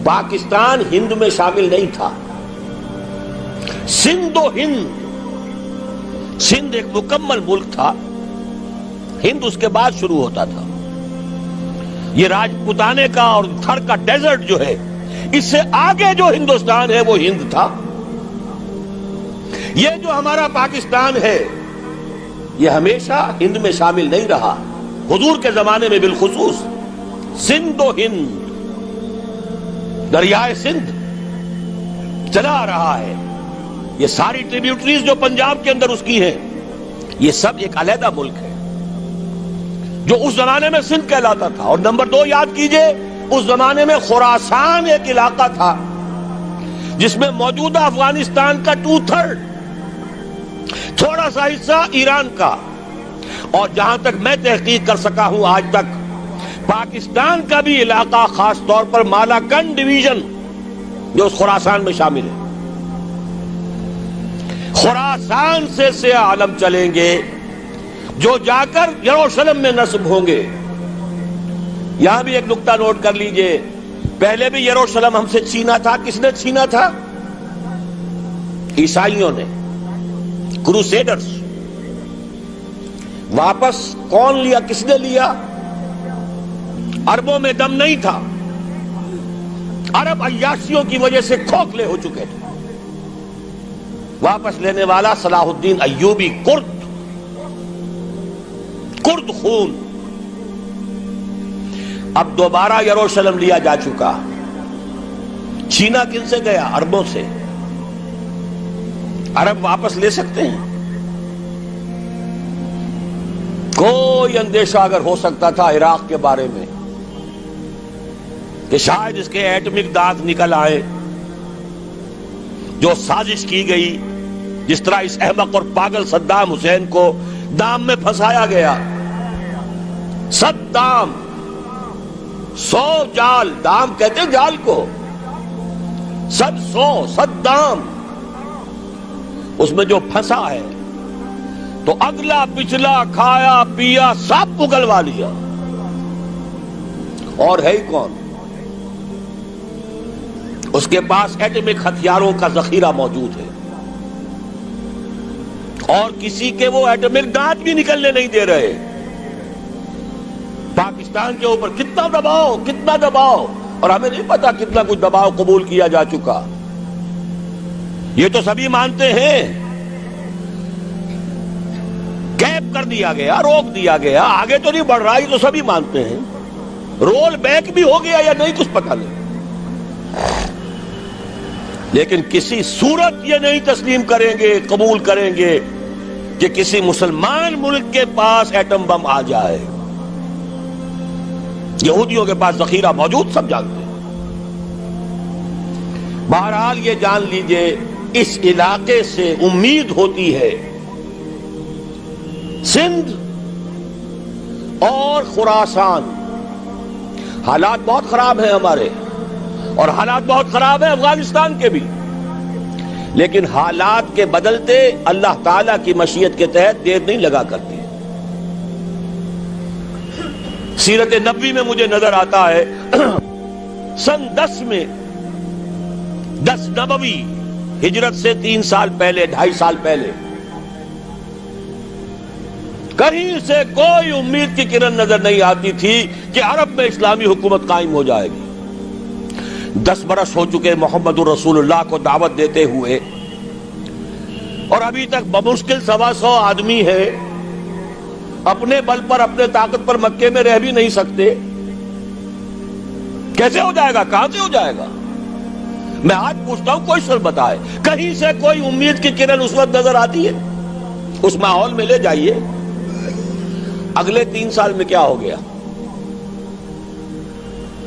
پاکستان ہند میں شامل نہیں تھا، سندھ و ہند، سندھ ایک مکمل ملک تھا، ہند اس کے بعد شروع ہوتا تھا۔ یہ راجپوتانے کا اور تھر کا ڈیزرٹ جو ہے، اس سے آگے جو ہندوستان ہے وہ ہند تھا۔ یہ جو ہمارا پاکستان ہے یہ ہمیشہ ہند میں شامل نہیں رہا، حضور کے زمانے میں بالخصوص سندھ و ہند، دریائے سندھ چلا رہا ہے۔ یہ ساری ٹریبیوٹریز جو پنجاب کے اندر اس کی ہیں، یہ سب ایک علیحدہ ملک ہے جو اس زمانے میں سندھ کہلاتا تھا۔ اور نمبر 2 یاد کیجئے، اس زمانے میں خراسان ایک علاقہ تھا جس میں موجودہ افغانستان کا 2/3، تھوڑا سا حصہ ایران کا، اور جہاں تک میں تحقیق کر سکا ہوں آج تک پاکستان کا بھی علاقہ، خاص طور پر مالاکنڈ ڈویژن جو اس خراسان میں شامل ہے۔ خراسان سے سیاہ عالم چلیں گے جو جا کر یروشلم میں نصب ہوں گے۔ یہاں بھی ایک نقطہ نوٹ کر لیجئے، پہلے بھی یروشلم ہم سے چھینا تھا۔ کس نے چھینا تھا؟ عیسائیوں نے، کروسیڈرز۔ واپس کون لیا؟ کس نے لیا؟ عربوں میں دم نہیں تھا، عرب عیاشیوں کی وجہ سے کھوکھلے ہو چکے تھے۔ واپس لینے والا صلاح الدین ایوبی، کرد خون۔ اب دوبارہ یروشلم لیا جا چکا۔ چھینا کن سے گیا؟ عربوں سے۔ عرب واپس لے سکتے ہیں؟ کوئی اندیشہ اگر ہو سکتا تھا عراق کے بارے میں کہ شاید اس کے ایٹمک دانت نکل آئے، جو سازش کی گئی، جس طرح اس احمق اور پاگل صدام حسین کو دام میں پھنسایا گیا۔ صدام، 100 جال، دام کہتے ہیں جال کو، 100 اس میں جو پھنسا ہے تو اگلا پچھلا کھایا پیا سب اگلوا لیا۔ اور ہے ہی کون؟ اس کے پاس ایٹمک ہتھیاروں کا ذخیرہ موجود ہے، اور کسی کے وہ ایٹمک دانت بھی نکلنے نہیں دے رہے۔ پاکستان کے اوپر کتنا دباؤ، اور ہمیں نہیں پتا کتنا کچھ دباؤ قبول کیا جا چکا۔ یہ تو سبھی مانتے ہیں، کیپ کر دیا گیا، روک دیا گیا، آگے تو نہیں بڑھ رہا، یہ تو سبھی مانتے ہیں۔ رول بیک بھی ہو گیا یا نہیں کچھ پتہ نہیں، لیکن کسی صورت یہ نہیں تسلیم کریں گے، قبول کریں گے کہ کسی مسلمان ملک کے پاس ایٹم بم آ جائے۔ یہودیوں کے پاس ذخیرہ موجود، سب جانتے ہیں۔ بہرحال یہ جان لیجئے، اس علاقے سے امید ہوتی ہے سندھ اور خراسان۔ حالات بہت خراب ہیں ہمارے، اور حالات بہت خراب ہیں افغانستان کے بھی، لیکن حالات کے بدلتے اللہ تعالیٰ کی مشیت کے تحت دیر نہیں لگا کرتی۔ سیرت نبوی میں مجھے نظر آتا ہے سن 10 میں، 10 نبوی، ہجرت سے 3 سال پہلے، 2.5 سال پہلے، کہیں سے کوئی امید کی کرن نظر نہیں آتی تھی کہ عرب میں اسلامی حکومت قائم ہو جائے گی۔ 10 برس ہو چکے محمد الرسول اللہ کو دعوت دیتے ہوئے، اور ابھی تک بمشکل 125 آدمی ہے، اپنے بل پر، اپنے طاقت پر مکے میں رہ بھی نہیں سکتے۔ کیسے ہو جائے گا؟ کہاں سے ہو جائے گا؟ میں آج پوچھتا ہوں، کوئی سر بتائے، کہیں سے کوئی امید کی کرن اس وقت نظر آتی ہے؟ اس ماحول میں لے جائیے۔ اگلے 3 سال میں کیا ہو گیا؟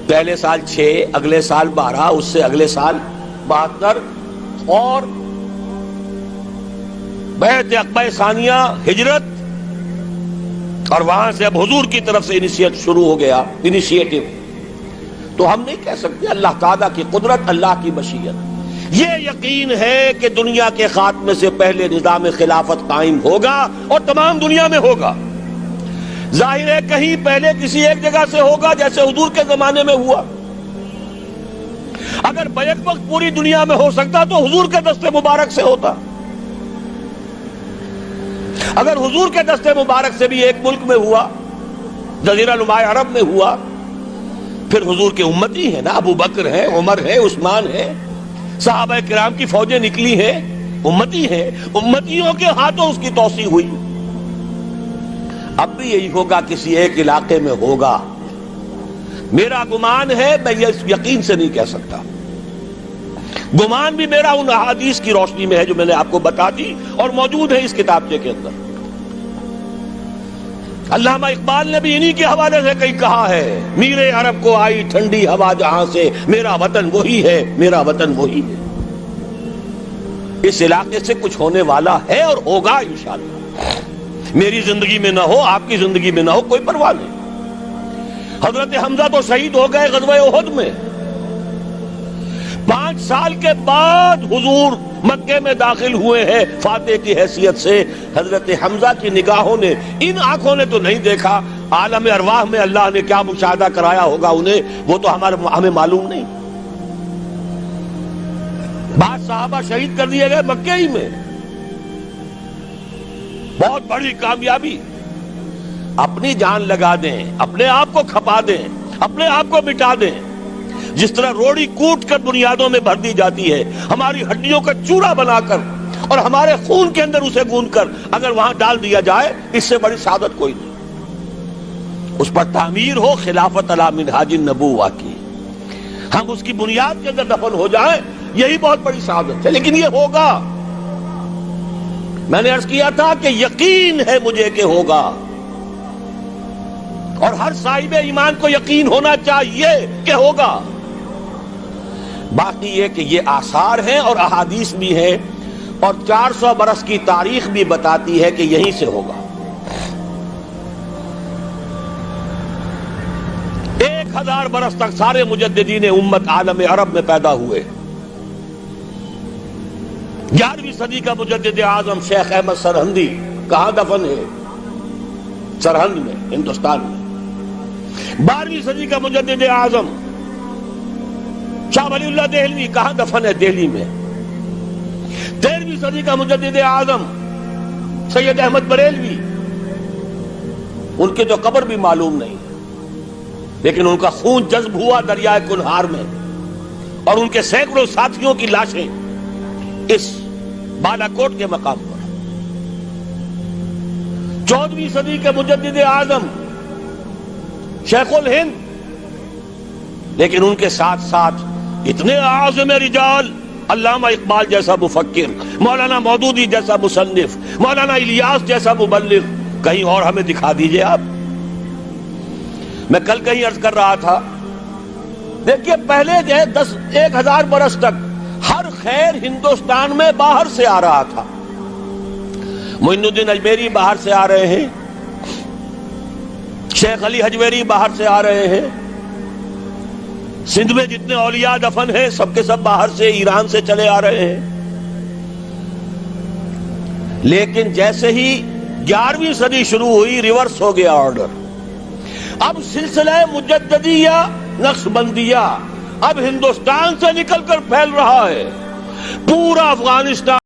پہلے سال 6، اگلے سال 12، اس سے اگلے سال 72، اور بیعت عقبہ ثانیہ، ہجرت، اور وہاں سے اب حضور کی طرف سے شروع ہو گیا انیشیٹو۔ تو ہم نہیں کہہ سکتے، اللہ تعالیٰ کی قدرت، اللہ کی مشیت۔ یہ یقین ہے کہ دنیا کے خاتمے سے پہلے نظام خلافت قائم ہوگا، اور تمام دنیا میں ہوگا۔ ظاہر ہے کہیں پہلے کسی ایک جگہ سے ہوگا، جیسے حضور کے زمانے میں ہوا، اگر بیک وقت پوری دنیا میں ہو سکتا تو حضور کے دست مبارک سے ہوتا. اگر حضور کے دست مبارک سے بھی ایک ملک میں ہوا, جزیرہ نما عرب میں ہوا, پھر حضور کے امتی ہیں نا, ابو بکر ہے, عمر ہے, عثمان ہے, صحابہ کرام کی فوجیں نکلی ہیں, امتی ہیں, امتیوں کے ہاتھوں اس کی توسیع ہوئی. اب بھی یہی ہوگا, کسی ایک علاقے میں ہوگا. میرا گمان ہے, میں یہ یقین سے نہیں کہہ سکتا, گمان بھی میرا ان احادیث کی روشنی میں ہے جو میں نے آپ کو بتا دی اور موجود ہے اس کتابچے کے اندر. علامہ اقبال نے بھی انہی کے حوالے سے کئی کہا ہے, میرے عرب کو آئی ٹھنڈی ہوا جہاں سے, میرا وطن وہی ہے, میرا وطن وہی ہے. اس علاقے سے کچھ ہونے والا ہے اور ہوگا انشاءاللہ. میری زندگی میں نہ ہو, آپ کی زندگی میں نہ ہو, کوئی پرواہ نہیں. حضرت حمزہ تو شہید ہو گئے غزوہ احد میں. 5 سال کے بعد حضور مکے میں داخل ہوئے ہیں فاتح کی حیثیت سے. حضرت حمزہ کی نگاہوں نے, ان آنکھوں نے تو نہیں دیکھا, عالم ارواح میں اللہ نے کیا مشاہدہ کرایا ہوگا انہیں, وہ تو ہمیں معلوم نہیں. بعض صحابہ شہید کر دیے گئے مکے ہی میں. بہت بڑی کامیابی. اپنی جان لگا دیں, اپنے آپ کو کھپا دیں, اپنے آپ کو مٹا دیں. جس طرح روڑی کوٹ کر بنیادوں میں بھر دی جاتی ہے, ہماری ہڈیوں کا چورا بنا کر اور ہمارے خون کے اندر اسے گوندھ کر اگر وہاں ڈال دیا جائے, اس سے بڑی سعادت کوئی نہیں. اس پر تعمیر ہو خلافت علی منہاج النبوہ کی, ہم اس کی بنیاد کے اندر دفن ہو جائیں, یہی بہت بڑی سعادت ہے. لیکن یہ ہوگا. میں نے عرض کیا تھا کہ یقین ہے مجھے کہ ہوگا, اور ہر صاحب ایمان کو یقین ہونا چاہیے کہ ہوگا. باقی یہ کہ یہ آثار ہیں اور احادیث بھی ہیں, اور 400 برس کی تاریخ بھی بتاتی ہے کہ یہیں سے ہوگا. 1000 برس تک سارے مجددین امت عالم عرب میں پیدا ہوئے. 11ویں صدی کا مجدد اعظم شیخ احمد سرہندی کہاں دفن ہے؟ سرہند میں, ہندوستان میں. 12ویں صدی کا مجدد اعظم شاہ ولی اللہ دہلوی کہاں دفن ہے؟ دہلی میں. 13ویں صدی کا مجدد اعظم سید احمد بریلوی, ان کی تو قبر بھی معلوم نہیں, لیکن ان کا خون جذب ہوا دریائے کنہار میں, اور ان کے سینکڑوں ساتھیوں کی لاشیں اس بالا کوٹ کے مقام پر. 14ویں صدی کے مجدد اعظم شیخ الہند, لیکن ان کے ساتھ ساتھ اتنے اعظم رجال, علامہ اقبال جیسا مفکر, مولانا مودودی جیسا مصنف, مولانا الیاس جیسا مبلغ, کہیں اور ہمیں دکھا دیجئے آپ. میں کل کہیں عرض کر رہا تھا, دیکھیے پہلے جو ہے 1000 برس تک ہر خیر ہندوستان میں باہر سے آ رہا تھا. معین الدین اجمیری باہر سے آ رہے ہیں, شیخ علی حجویری باہر سے آ رہے ہیں, سندھ میں جتنے اولیاء دفن ہیں سب کے سب باہر سے, ایران سے چلے آ رہے ہیں. لیکن جیسے ہی 11ویں صدی شروع ہوئی, ریورس ہو گیا آرڈر. اب سلسلہ مجددیہ نقشبندیہ اب ہندوستان سے نکل کر پھیل رہا ہے. پورا افغانستان